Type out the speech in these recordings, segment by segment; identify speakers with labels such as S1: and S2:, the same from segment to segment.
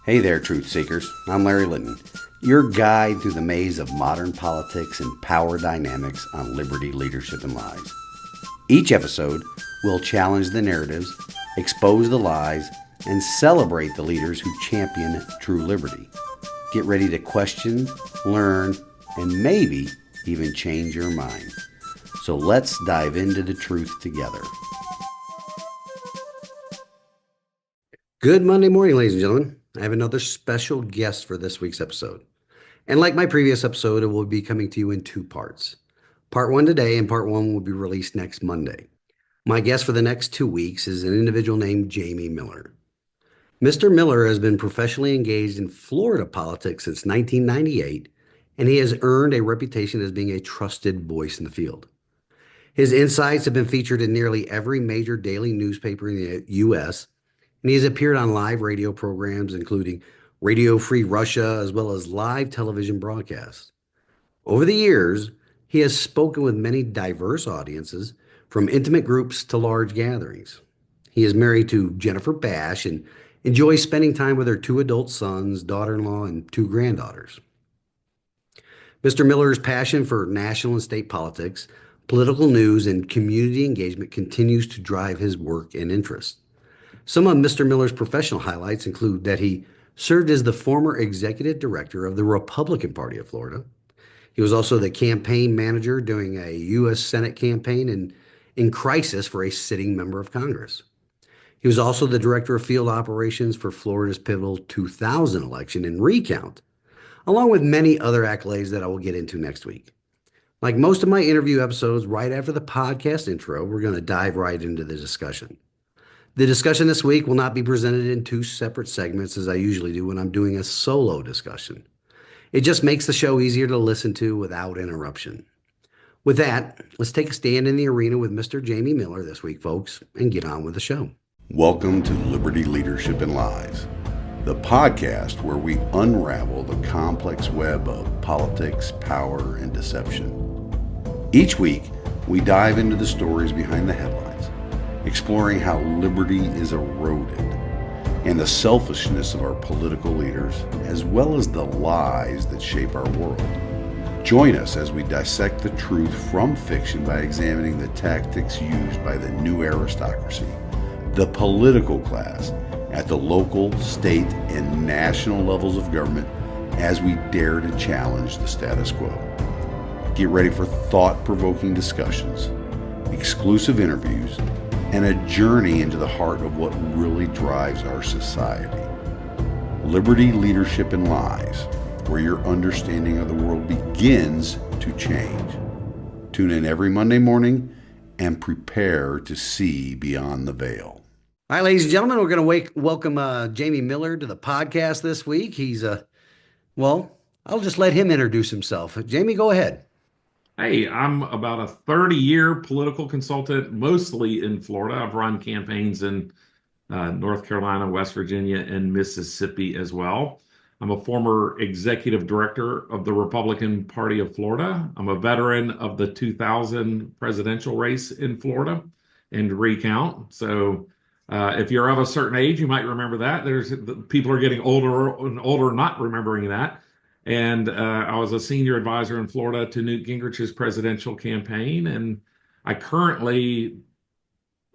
S1: Hey there, truth seekers. I'm Larry Litton, your guide through the maze of modern politics and power dynamics on liberty, leadership, and lies. Each episode will challenge the narratives, expose the lies, and celebrate the leaders who champion true liberty. Get ready to question, learn, and maybe even change your mind. So let's dive into the truth together. Good Monday morning, ladies and gentlemen. I have another special guest for this week's episode. And like my previous episode, it will be coming to you in two parts. Part one today and part one will be released next Monday. My guest for the next 2 weeks is an individual named Jamie Miller. Mr. Miller has been professionally engaged in Florida politics since 1998, and he has earned a reputation as being a trusted voice in the field. His insights have been featured in nearly every major daily newspaper in the U.S., and he has appeared on live radio programs, including Radio Free Russia, as well as live television broadcasts. Over the years, he has spoken with many diverse audiences, from intimate groups to large gatherings. He is married to Jennifer Bash and enjoys spending time with her 2 adult sons, daughter-in-law, and 2 granddaughters. Mr. Miller's passion for national and state politics, political news, and community engagement continues to drive his work and interests. Some of Mr. Miller's professional highlights include that he served as the former executive director of the Republican Party of Florida. He was also the campaign manager during a U.S. Senate campaign and in crisis for a sitting member of Congress. He was also the director of field operations for Florida's pivotal 2000 election and recount, along with many other accolades that I will get into next week. Like most of my interview episodes, right after the podcast intro, we're going to dive right into the discussion. The discussion this week will not be presented in 2 separate segments as I usually do when I'm doing a solo discussion. It just makes the show easier to listen to without interruption. With that, let's take a stand in the arena with Mr. Jamie Miller this week, folks, and get on with the show. Welcome to Liberty, Leadership, and Lies, the podcast where we unravel the complex web of politics, power, and deception. Each week, we dive into the stories behind the headlines, exploring how liberty is eroded and the selfishness of our political leaders, as well as the lies that shape our world. Join us as we dissect the truth from fiction by examining the tactics used by the new aristocracy, the political class, at the local, state, and national levels of government as we dare to challenge the status quo. Get ready for thought-provoking discussions, exclusive interviews, and a journey into the heart of what really drives our society. Liberty, Leadership, and Lies, where your understanding of the world begins to change. Tune in every Monday morning and prepare to see beyond the veil. All right, ladies and gentlemen, we're going to welcome Jamie Miller to the podcast this week. He's, well, I'll just let him introduce himself. Jamie, go ahead.
S2: Hey, I'm about a 30-year political consultant, mostly in Florida. I've run campaigns in North Carolina, West Virginia, and Mississippi as well. I'm a former executive director of the Republican Party of Florida. I'm a veteran of the 2000 presidential race in Florida and recount. So if you're of a certain age, you might remember that. People are getting older and older not remembering that. And I was a senior advisor in Florida to Newt Gingrich's presidential campaign. And I currently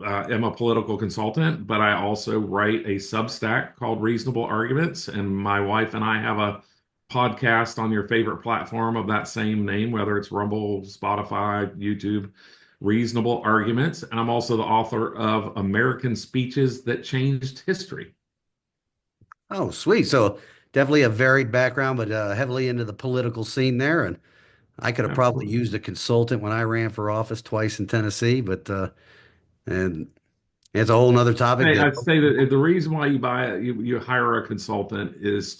S2: am a political consultant, but I also write a Substack called Reasonable Arguments. And my wife and I have a podcast on your favorite platform of that same name, whether it's Rumble, Spotify, YouTube, Reasonable Arguments. And I'm also the author of American Speeches That Changed History.
S1: Oh, sweet. So definitely a varied background, but heavily into the political scene there. And I could have probably used a consultant when I ran for office twice in Tennessee, but and it's a whole nother topic.
S2: I'd say that the reason why you hire a consultant is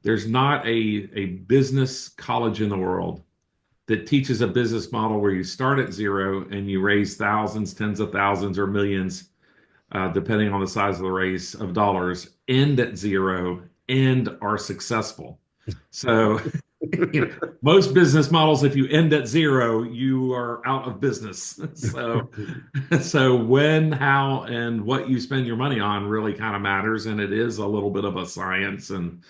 S2: there's not a business college in the world that teaches a business model where you start at zero and you raise thousands, tens of thousands, or millions, depending on the size of the race, of dollars, end at zero, and are successful. So you know, most business models, if you end at zero, you are out of business. So when, how, and what you spend your money on really kind of matters, and it is a little bit of a science. And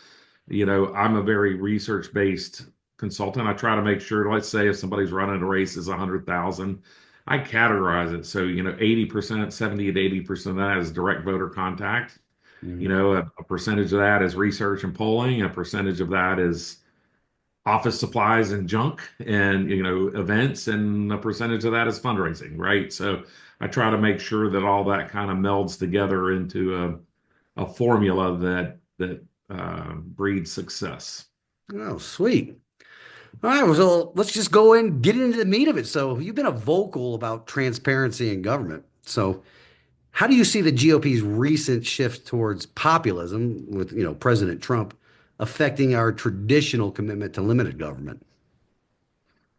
S2: I'm a very research-based consultant. I try to make sure, let's say if somebody's running a race is 100,000, I categorize it. So, 80%, 70 to 80% of that is direct voter contact.
S1: Mhm.
S2: A percentage of that is research and polling, a percentage of that is office supplies and junk and events, and a percentage of that is fundraising, right? So I try to make sure that all that kind of melds together into a formula that breeds success.
S1: Oh, sweet. All right, well, so let's just go in, get into the meat of it. So you've been a vocal about transparency in government. So how do you see the GOP's recent shift towards populism with, President Trump affecting our traditional commitment to limited government?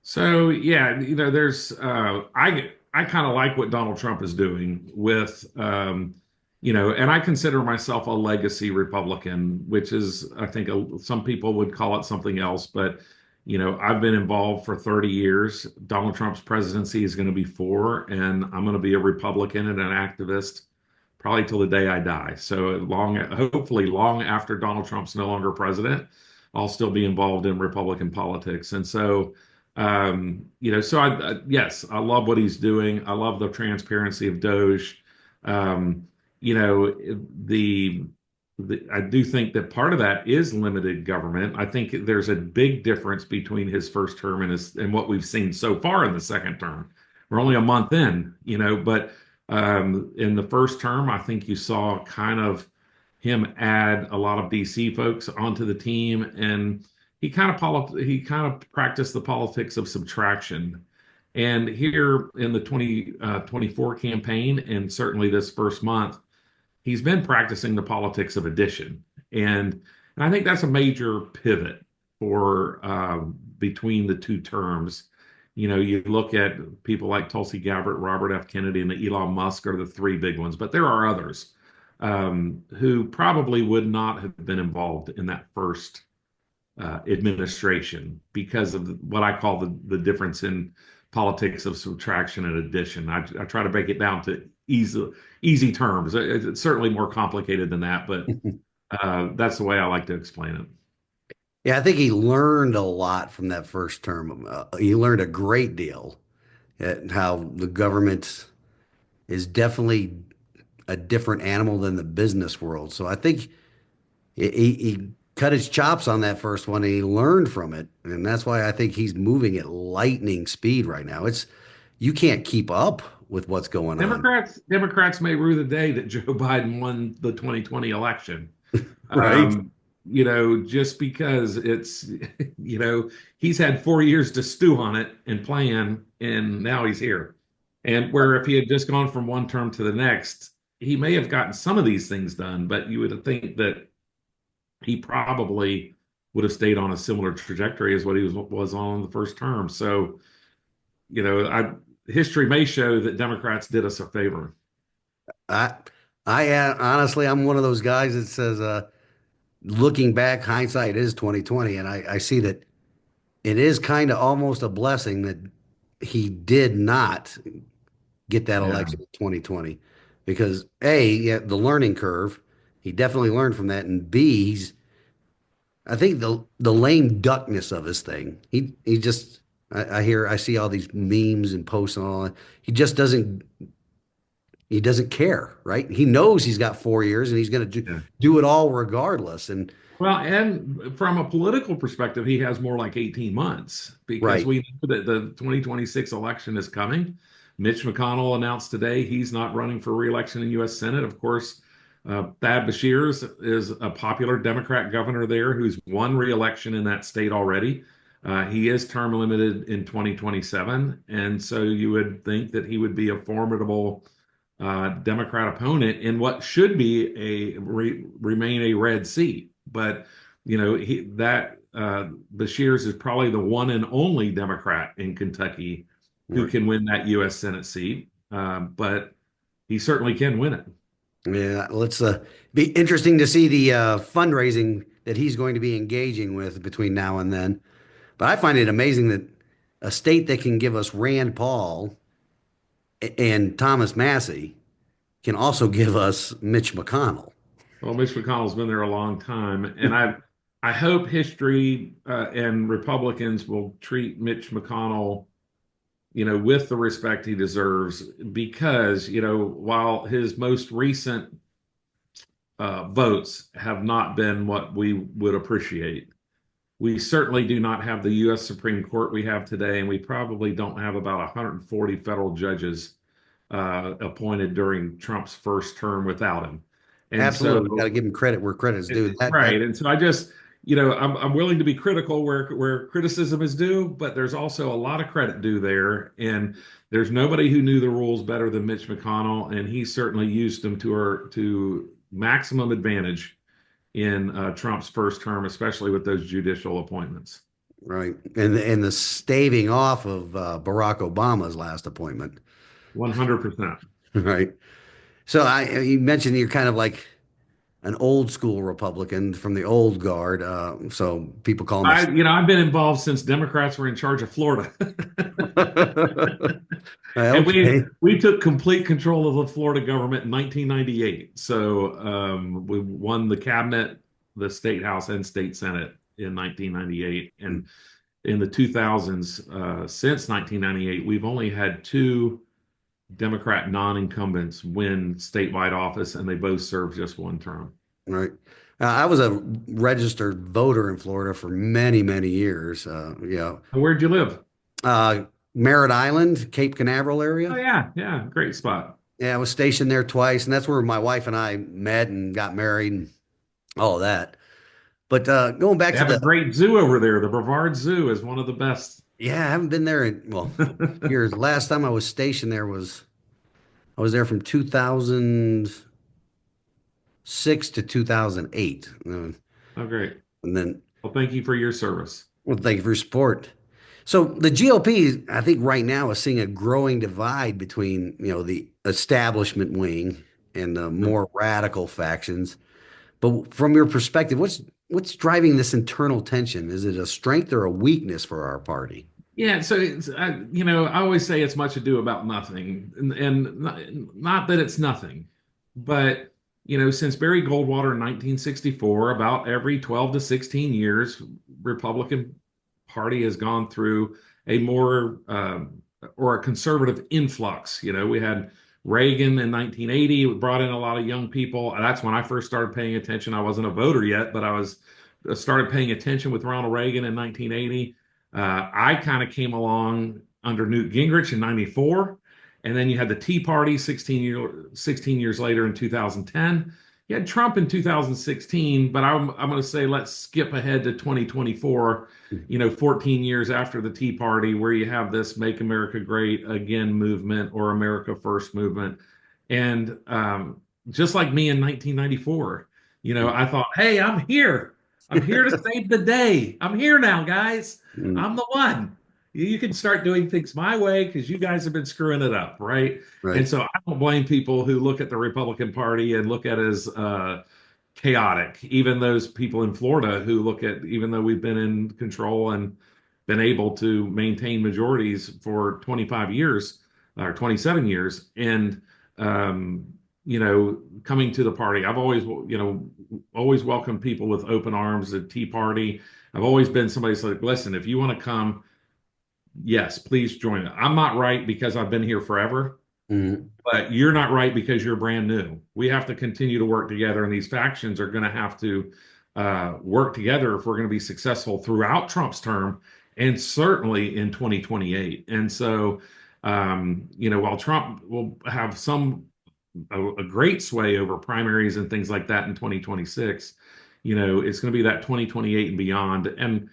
S2: So yeah, there's I kind of like what Donald Trump is doing with and I consider myself a legacy Republican, which is I think some people would call it something else, but I've been involved for 30 years. Donald Trump's presidency is going to be 4, and I'm going to be a Republican and an activist probably till the day I die. So hopefully long after Donald Trump's no longer president, I'll still be involved in Republican politics. And so yes, I love what he's doing. I love the transparency of Doge. Um, you know, the, I do think that part of that is limited government. I think there's a big difference between his first term and what we've seen so far in the second term. We're only a month in, but in the first term, I think you saw kind of him add a lot of DC folks onto the team, and he kind of practiced the politics of subtraction. And here in the 2024 campaign, and certainly this first month, he's been practicing the politics of addition. And I think that's a major pivot for between the two terms. You look at people like Tulsi Gabbard, Robert F. Kennedy, and Elon Musk are the three big ones, but there are others who probably would not have been involved in that first administration because of what I call the difference in politics of subtraction and addition. I try to break it down to easy terms. It's certainly more complicated than that, but that's the way I like to explain it.
S1: Yeah, I think he learned a lot from that first term. He learned a great deal at how the government is definitely a different animal than the business world. So I think he cut his chops on that first one and he learned from it. And that's why I think he's moving at lightning speed right now. You can't keep up with what's going on.
S2: Democrats may rue the day that Joe Biden won the 2020 election.
S1: Right.
S2: Just because it's, you know, he's had 4 years to stew on it and plan, and now he's here. And where if he had just gone from one term to the next, he may have gotten some of these things done, but you would think that he probably would have stayed on a similar trajectory as what he was on the first term. So, history may show that Democrats did us a favor.
S1: I honestly, I'm one of those guys that says, looking back, hindsight is 2020, and I see that it is kind of almost a blessing that he did not get that
S2: Yeah.
S1: election in 2020 because yeah, the learning curve, he definitely learned from that, and B, I think the lame duckness of his thing. He just I see all these memes and posts and all that. He just doesn't care, right? He knows he's got 4 years and he's going to
S2: Yeah.
S1: do it all regardless. And
S2: Well, and from a political perspective, he has more like 18 months because
S1: right,
S2: we know that the 2026 election is coming. Mitch McConnell announced today he's not running for reelection in U.S. Senate. Of course, Thad Bashir is a popular Democrat governor there who's won reelection in that state already. He is term limited in 2027. And so you would think that he would be a formidable Democrat opponent in what should be remain a red seat. But Bashir's is probably the one and only Democrat in Kentucky who
S1: right.
S2: can win that U.S. Senate seat. But he certainly can win it.
S1: Yeah, let's be interesting to see the fundraising that he's going to be engaging with between now and then. But I find it amazing that a state that can give us Rand Paul and Thomas Massey can also give us Mitch McConnell.
S2: Well, Mitch McConnell's been there a long time, and I hope history and Republicans will treat Mitch McConnell, with the respect he deserves, because, while his most recent votes have not been what we would appreciate, we certainly do not have the U.S. Supreme Court we have today, and we probably don't have about 140 federal judges appointed during Trump's first term without him. And
S1: Absolutely, we got to
S2: so,
S1: give him credit where credit's due. That
S2: right. And so I just, I'm willing to be critical where criticism is due, but there's also a lot of credit due there. And there's nobody who knew the rules better than Mitch McConnell, and he certainly used them to maximum advantage in Trump's first term, especially with those judicial appointments.
S1: right, and the staving off of Barack Obama's last appointment,
S2: 100%.
S1: right? So you mentioned you're kind of like an old school Republican from the old guard. So people call him
S2: I've been involved since Democrats were in charge of Florida. And we
S1: Okay.
S2: we took complete control of the Florida government in 1998. So we won the cabinet, the state house, and state senate in 1998. And in the 2000s, since 1998, we've only had two Democrat non-incumbents win statewide office, and they both served just one term.
S1: Right. I was a registered voter in Florida for many, many years.
S2: And where'd you live?
S1: Uh, Merritt Island, Cape Canaveral
S2: Oh
S1: area.
S2: yeah, yeah, great spot.
S1: Yeah, I was stationed there twice, and that's where my wife and I met and got married and all of that. But going back
S2: They
S1: to
S2: have a
S1: the,
S2: great zoo over there. The Brevard Zoo is one of the best.
S1: yeah, I haven't been there in, well, years. Last time I was stationed there was, I was there from 2006 to 2008.
S2: Oh, great.
S1: And then,
S2: Well, thank you for your service.
S1: well, thank you for your support. So the GOP, I think right now is seeing a growing divide between, the establishment wing and the more radical factions. But from your perspective, what's driving this internal tension? Is it a strength or a weakness for our party?
S2: Yeah, so I always say it's much ado about nothing, and not that it's nothing, but since Barry Goldwater in 1964, about every 12 to 16 years, Republican Party has gone through a more or a conservative influx. We had Reagan in 1980, brought in a lot of young people. That's when I first started paying attention. I wasn't a voter yet, but I started paying attention with Ronald Reagan in 1980. I kind of came along under Newt Gingrich in 94. And then you had the Tea Party 16 years later in 2010. You had Trump in 2016, but I'm going to say let's skip ahead to 2024, 14 years after the Tea Party, where you have this Make America Great Again movement or America First movement. And just like me in 1994, I thought, hey, I'm here. I'm here to save the day. I'm here now, guys.
S1: Mm,
S2: I'm the one. You can start doing things my way because you guys have been screwing it up, right? And
S1: right.
S2: so I don't blame people who look at the Republican Party and look at it as chaotic. Even those people in Florida who look at, even though we've been in control and been able to maintain majorities for 25 years or 27 years, and coming to the party, I've always welcomed people with open arms. The Tea Party, I've always been somebody who's like, listen, if you want to come, yes, please join it. I'm not right because I've been here forever,
S1: Mm,
S2: but you're not right because you're brand new. We have to continue to work together, and these factions are going to have to work together if we're going to be successful throughout Trump's term and certainly in 2028. And so, while Trump will have a great sway over primaries and things like that in 2026, it's going to be that 2028 and beyond. And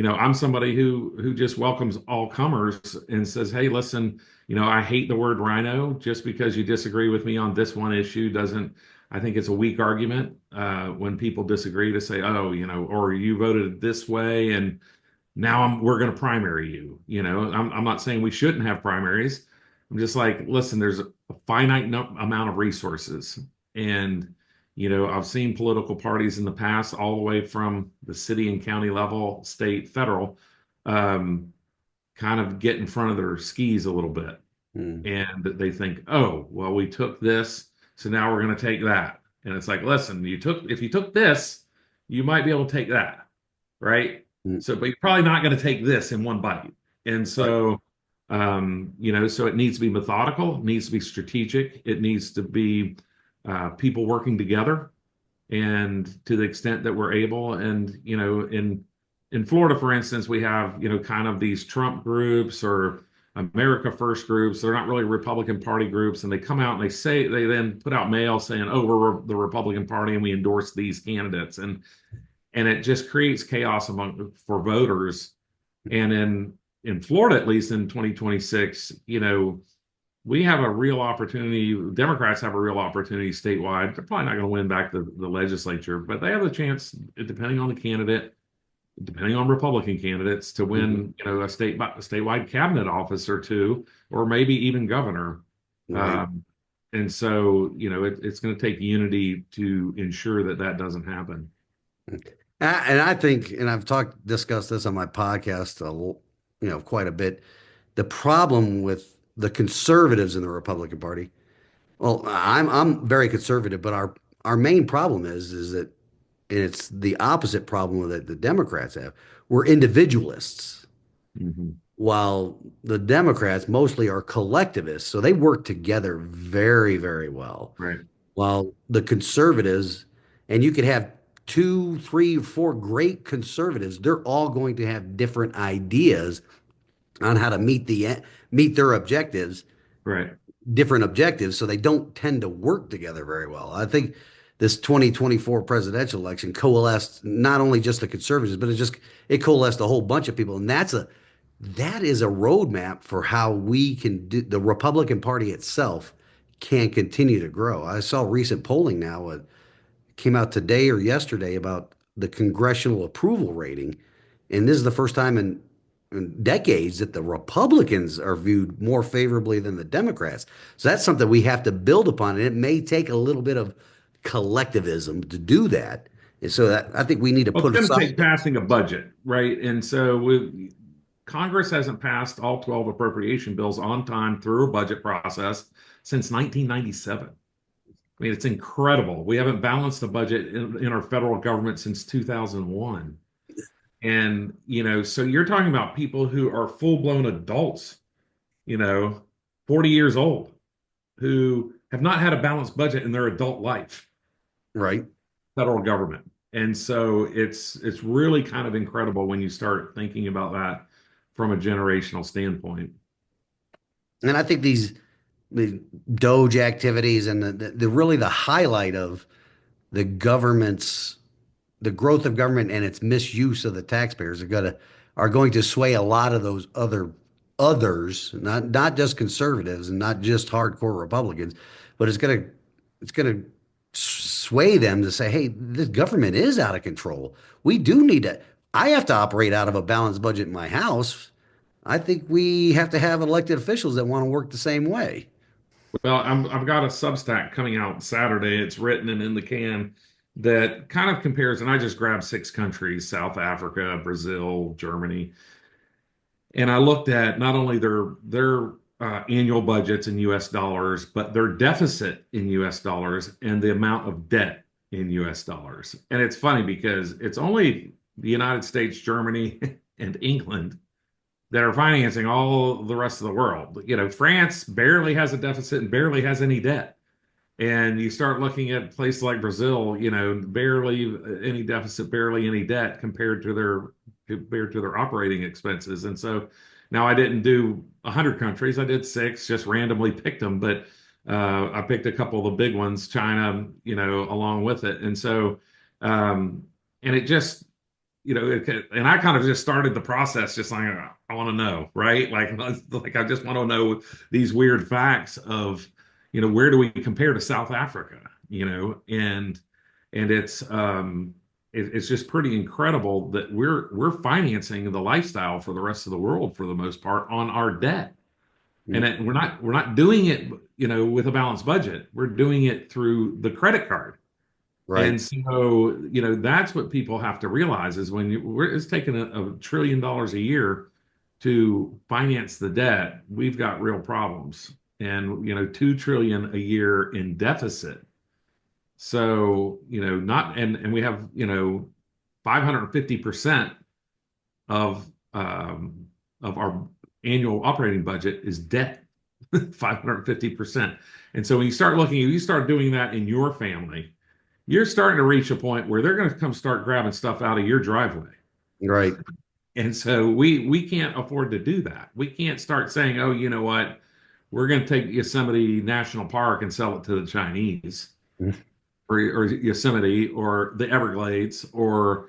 S2: I'm somebody who just welcomes all comers and says, hey, listen, I hate the word rhino. Just because you disagree with me on this one issue doesn't, I think it's a weak argument when people disagree to say, oh, or you voted this way and now we're going to primary you. I'm not saying we shouldn't have primaries. I'm just like, listen, there's a finite amount of resources. And I've seen political parties in the past, all the way from the city and county level, state, federal, um, kind of get in front of their skis a little bit.
S1: Mm,
S2: And they think, oh, well, we took this, so now we're going to take that. And it's like, listen, if you took this, you might be able to take that, right?
S1: mm,
S2: So, but you're probably not going to take this in one bite. And
S1: right.
S2: so, so it needs to be methodical, it needs to be strategic, it needs to be people working together, and to the extent that we're able. And in Florida, for instance, we have kind of these Trump groups or America First groups. They're not really Republican Party groups, and they come out and they then put out mail saying, "Oh, we're the Republican Party and we endorse these candidates," and it just creates chaos among for voters. And in Florida, at least in 2026, we have a real opportunity. Democrats have a real opportunity statewide. They're probably not going to win back the legislature, but they have the chance, depending on the candidate, depending on Republican candidates, to
S1: Mhm.
S2: win, a statewide cabinet office or two, or maybe even governor.
S1: Right.
S2: Um, and so, it's going to take unity to ensure that that doesn't happen.
S1: And I think, and I've discussed this on my podcast, quite a bit. The problem with the conservatives in the Republican Party. Well, I'm very conservative, but our main problem is that, and it's the opposite problem that the Democrats have. We're individualists,
S2: Hmm.
S1: while the Democrats mostly are collectivists. So they work together very, very well.
S2: Right,
S1: While the conservatives, and you could have two, three, four great conservatives, they're all going to have different ideas on how to meet their objectives,
S2: right.
S1: different objectives, so they don't tend to work together very well. I think this 2024 presidential election coalesced not only just the conservatives, but it coalesced a whole bunch of people, and that is a roadmap for how we can do the Republican Party itself can continue to grow. I saw recent polling now, came out today or yesterday about the congressional approval rating. And this is the first time in decades that the Republicans are viewed more favorably than the Democrats. So that's something we have to build upon. And it may take a little bit of collectivism to do that. And so that I think we need to
S2: Well, it's
S1: put
S2: going to
S1: aside.
S2: take passing a budget, right? And so Congress hasn't passed all 12 appropriation bills on time through a budget process since 1997. I mean, it's incredible. We haven't balanced a budget in our federal government since 2001. And, so you're talking about people who are full-blown adults, you know, 40 years old, who have not had a balanced budget in their adult life,
S1: Right.
S2: federal government. And so it's really kind of incredible when you start thinking about that from a generational standpoint.
S1: And I think the Doge activities and the really the highlight of the government's the growth of government and its misuse of the taxpayers are going to sway a lot of those others, not just conservatives and not just hardcore Republicans, but it's gonna sway them to say, hey, this government is out of control. We do need to. I have to operate out of a balanced budget in my house. I think we have to have elected officials that want to work the same way.
S2: Well, I've got a Substack coming out Saturday. It's written and in the can that kind of compares, and I just grabbed six countries: South Africa, Brazil, Germany, and I looked at not only their annual budgets in U.S. dollars, but their deficit in U.S. dollars and the amount of debt in U.S. dollars. And it's funny because it's only the United States, Germany, and England that are financing all the rest of the world. France barely has a deficit and barely has any debt. And you start looking at places like Brazil, barely any deficit, barely any debt compared to their operating expenses. And so now I didn't do 100 countries, I did six, just randomly picked them, but I picked a couple of the big ones, China, along with it. And so, and it just, and I kind of just started the process just like, I want to know, right? Like I just want to know these weird facts of, where do we compare to South Africa, and it's just pretty incredible that we're financing the lifestyle for the rest of the world for the most part on our debt. And we're not doing it, with a balanced budget. We're doing it through the credit card.
S1: Right.
S2: And so, that's what people have to realize is it's taking a trillion dollars a year to finance the debt, we've got real problems. And, 2 trillion a year in deficit. So, not, and we have, 550% of, of our annual operating budget is debt, 550%. And so when you start doing that in your family, you're starting to reach a point where they're going to come start grabbing stuff out of your driveway.
S1: Right.
S2: And so we can't afford to do that. We can't start saying, "Oh, you know what? We're going to take Yosemite National Park and sell it to the Chinese."
S1: Mhm.
S2: Or Yosemite or the Everglades or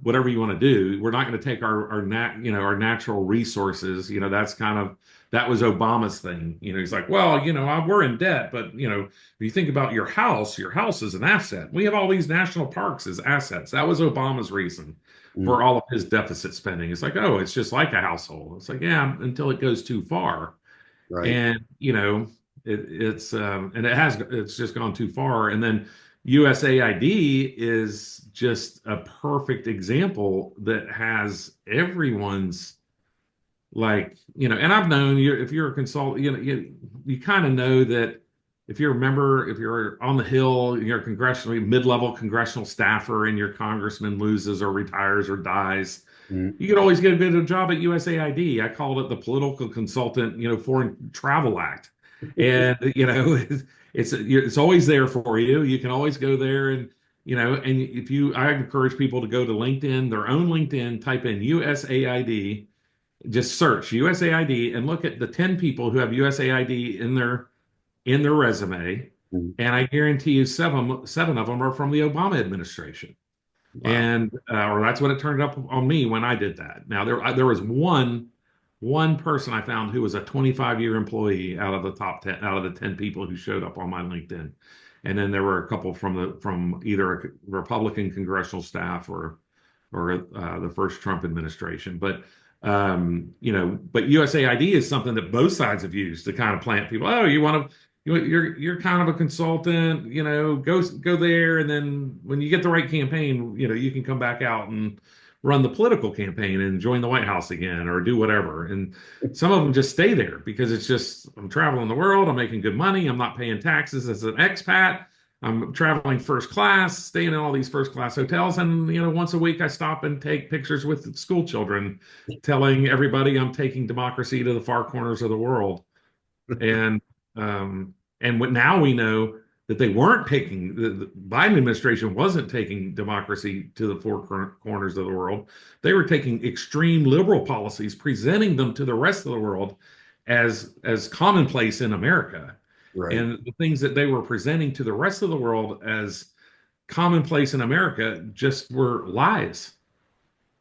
S2: whatever you want to do. We're not going to take our natural resources. That was Obama's thing. He's like, well, we're in debt, but if you think about your house is an asset. We have all these national parks as assets. That was Obama's reason
S1: Mm.
S2: for all of his deficit spending. It's like, oh, it's just like a household. It's like, yeah, until it goes too far.
S1: Right.
S2: And it's just gone too far. And then USAID is just a perfect example that has everyone's, like, and I've known you, if you're a consultant, you kind of know that if you're a member, if you're on the Hill, you're a mid-level congressional staffer and your congressman loses or retires or dies,
S1: Mm.
S2: you could always get a good job at USAID. I called it the political consultant, foreign travel act. And, it's always there for you. You can always go there and, I encourage people to go to LinkedIn, their own LinkedIn, type in USAID, just search USAID and look at the 10 people who have USAID in their resume.
S1: Mm.
S2: And I guarantee you seven of them are from the Obama administration.
S1: Wow.
S2: And or that's what it turned up on me when I did that. Now there was one person I found who was a 25-year employee out of the top 10, out of the 10 people who showed up on my LinkedIn. And then there were a couple from either a Republican congressional staff or the first Trump administration. But USAID is something that both sides have used to kind of plant people. Oh, you're kind of a consultant, go there, and then when you get the right campaign, you can come back out and run the political campaign and join the White House again or do whatever. And some of them just stay there because it's just, I'm traveling the world, I'm making good money, I'm not paying taxes as an expat. I'm traveling first class, staying in all these first class hotels, and once a week I stop and take pictures with school children, telling everybody I'm taking democracy to the far corners of the world. And now we know that they weren't taking the Biden administration wasn't taking democracy to the four corners of the world. They were taking extreme liberal policies, presenting them to the rest of the world as commonplace in America.
S1: Right.
S2: And the things that they were presenting to the rest of the world as commonplace in America just were lies.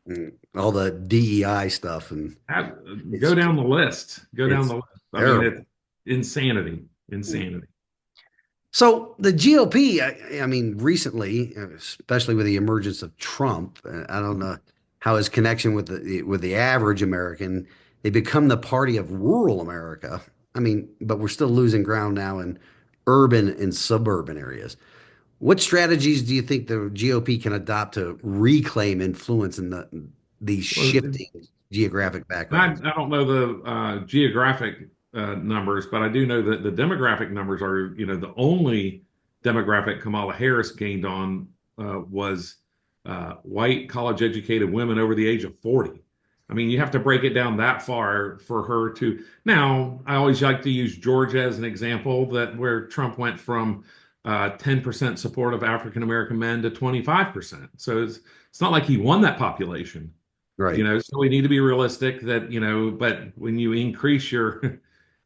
S1: Mm. All the DEI stuff, and
S2: Go
S1: it's
S2: down the list. Go down
S1: it's
S2: the list. I mean, it's
S1: terrible.
S2: insanity.
S1: Mm.
S2: Insanity.
S1: So the GOP, I mean, recently, especially with the emergence of Trump, I don't know how his connection with the average American, they become the party of rural America. I mean, but we're still losing ground now in urban and suburban areas. What strategies do you think the GOP can adopt to reclaim influence in these
S2: Well,
S1: shifting geographic
S2: I
S1: backgrounds?
S2: don't know the geographic numbers, but I do know that the demographic numbers are, the only demographic Kamala Harris gained on was white college educated women over the age of 40. I mean, you have to break it down that far for her to. Now, I always like to use Georgia as an example that where Trump went from 10% support of African American men to 25%. So it's not like he won that population.
S1: Right.
S2: So we need to be realistic that, but when you increase your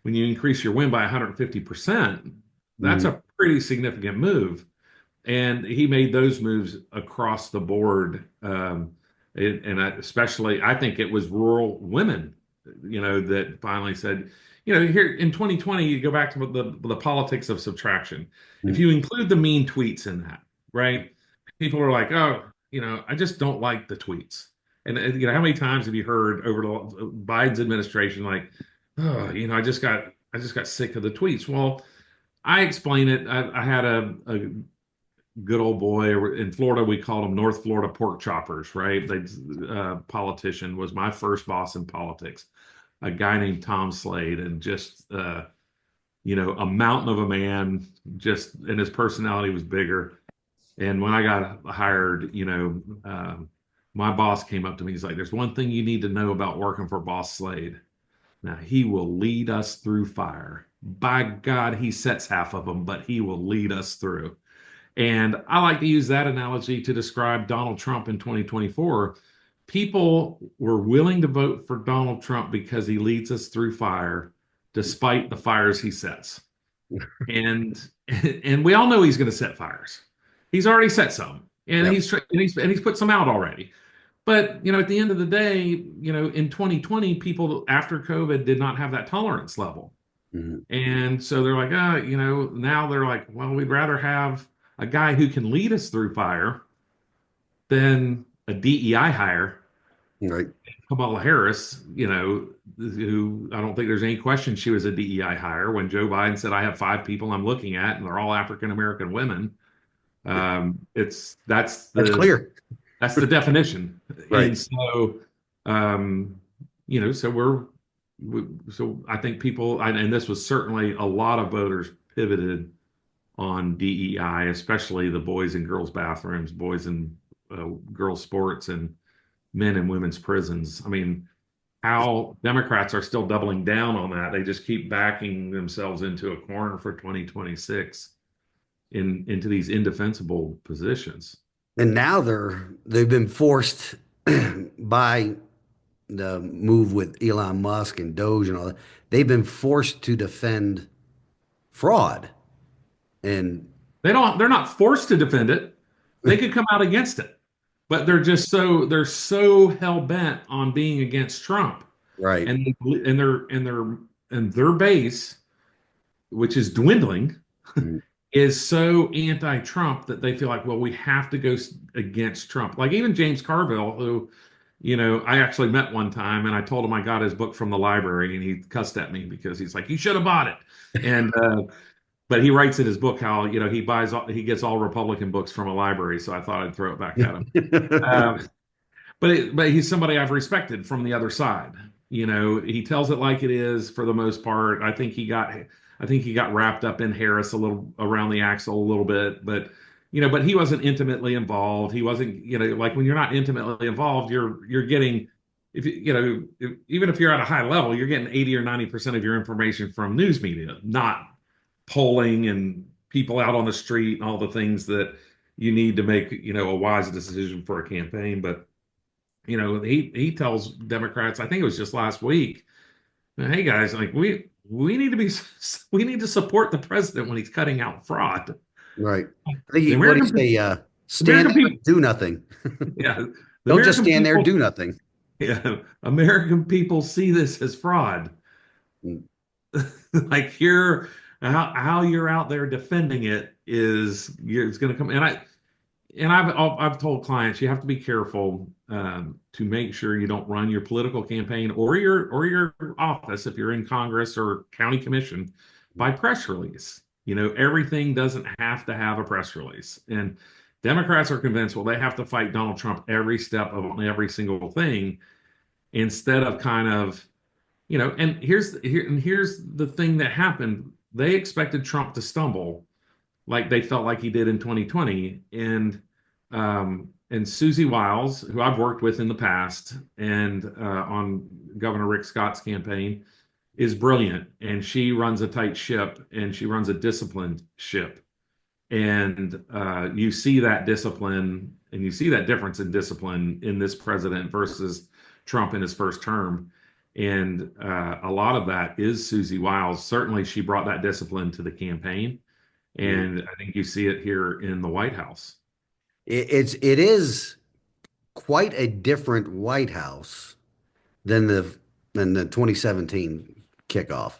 S2: win by 150%, that's
S1: Mm.
S2: a pretty significant move. And he made those moves across the board. Especially, I think it was rural women, that finally said, here in 2020, you go back to the politics of subtraction. If
S1: Mm.
S2: you include the mean tweets in that, right? People are like, oh, I just don't like the tweets. And how many times have you heard over the Biden's administration, like, oh, I just got sick of the tweets. Well, I explain it. I had good old boy. In Florida, we called them North Florida pork choppers, right? They politician was my first boss in politics, a guy named Tom Slade, and just a mountain of a man. Just and his personality was bigger. And when I got hired, my boss came up to me. He's like, "There's one thing you need to know about working for Boss Slade. Now he will lead us through fire. By God, he sets half of them, but he will lead us through." And I like to use that analogy to describe Donald Trump in 2024. People were willing to vote for Donald Trump because he leads us through fire, despite the fires he sets. And and we all know he's going to set fires. He's already set some, and
S1: Yep.
S2: he's put some out already. But at the end of the day, in 2020, people after COVID did not have that tolerance level.
S1: Mhm.
S2: And so they're like, now they're like, well, we'd rather have a guy who can lead us through fire than a DEI hire,
S1: Right.
S2: Kamala Harris, who I don't think there's any question she was a DEI hire when Joe Biden said, I have 5 people I'm looking at, and they're all African American women. It's
S1: That's clear.
S2: that's the definition.
S1: Right.
S2: And so, um, so so I think people, and this was certainly a lot of voters pivoted on DEI, especially the boys and girls bathrooms, boys and girls sports, and men and women's prisons. I mean, how Democrats are still doubling down on that. They just keep backing themselves into a corner for 2026 into these indefensible positions.
S1: And now they've been forced by the move with Elon Musk and Doge and all that. They've been forced to defend fraud. And
S2: They're not forced to defend it. They could come out against it, but they're so hell bent on being against Trump,
S1: right.
S2: and their base, which is dwindling,
S1: Mhm.
S2: is so anti-Trump that they feel like, well, we have to go against Trump. Like even James Carville, who, I actually met one time, and I told him I got his book from the library, and he cussed at me because he's like, you should have bought it. And but he writes in his book how he gets all Republican books from a library, so I thought I'd throw it back at him. Um, but he's somebody I've respected from the other side. He tells it like it is for the most part. I think he got wrapped up in Harris a little around the axle a little bit, but he wasn't intimately involved. He wasn't, like when you're not intimately involved, you're getting if even if you're at a high level, you're getting 80 or 90% of your information from news media, not polling and people out on the street and all the things that you need to make, a wise decision for a campaign. But he tells Democrats, I think it was just last week, hey guys, like we need to be we need to support the president when he's cutting out fraud.
S1: Right.
S2: The
S1: What do you
S2: American
S1: say?
S2: the
S1: Stand
S2: American
S1: there
S2: people,
S1: and do nothing.
S2: yeah, the
S1: Don't just
S2: American
S1: stand there,
S2: people,
S1: do nothing.
S2: yeah, American people see this as fraud.
S1: Mm.
S2: Like how you're out there defending it's going to come. And I've told clients you have to be careful to make sure you don't run your political campaign or your office if you're in Congress or county commission by press release. Everything doesn't have to have a press release. And Democrats are convinced, well, they have to fight Donald Trump every step of every single thing instead of kind of, and here's the thing that happened. They expected Trump to stumble like they felt like he did in 2020. And Susie Wiles, who I've worked with in the past and on Governor Rick Scott's campaign, is brilliant, and she runs a tight ship and she runs a disciplined ship. And you see that discipline and you see that difference in discipline in this president versus Trump in his first term. And a lot of that is Susie Wiles. Certainly, she brought that discipline to the campaign.
S1: Mm.
S2: And I think you see it here in the White House.
S1: It is quite a different White House than the 2017 kickoff,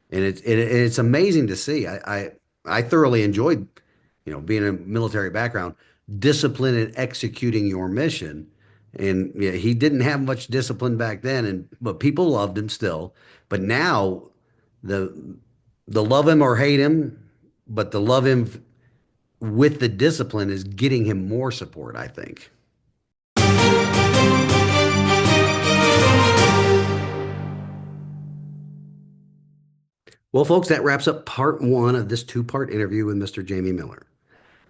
S1: and it's amazing to see. I thoroughly enjoyed, being a military background, discipline and executing your mission. And yeah, he didn't have much discipline back then, but people loved him still. But now the the love him or hate him, but the love him with the discipline is getting him more support, I think. Well, folks, that wraps up part one of this two-part interview with Mr. Jamie Miller.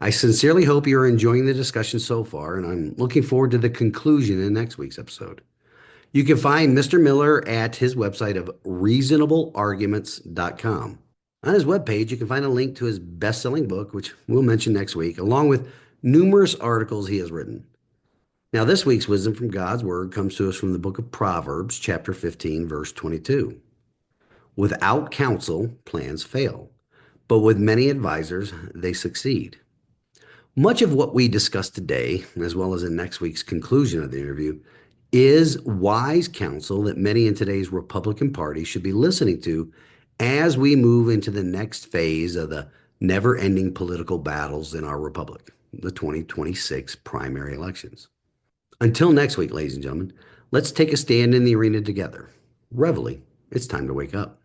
S1: I sincerely hope you're enjoying the discussion so far, and I'm looking forward to the conclusion in next week's episode. You can find Mr. Miller at his website of reasonablearguments.com. On his webpage, you can find a link to his best-selling book, which we'll mention next week, along with numerous articles he has written. Now, this week's wisdom from God's Word comes to us from the book of Proverbs, chapter 15, verse 22. Without counsel, plans fail, but with many advisors, they succeed. Much of what we discuss today, as well as in next week's conclusion of the interview, is wise counsel that many in today's Republican Party should be listening to as we move into the next phase of the never-ending political battles in our republic, the 2026 primary elections. Until next week, ladies and gentlemen, let's take a stand in the arena together. Reveille, it's time to wake up.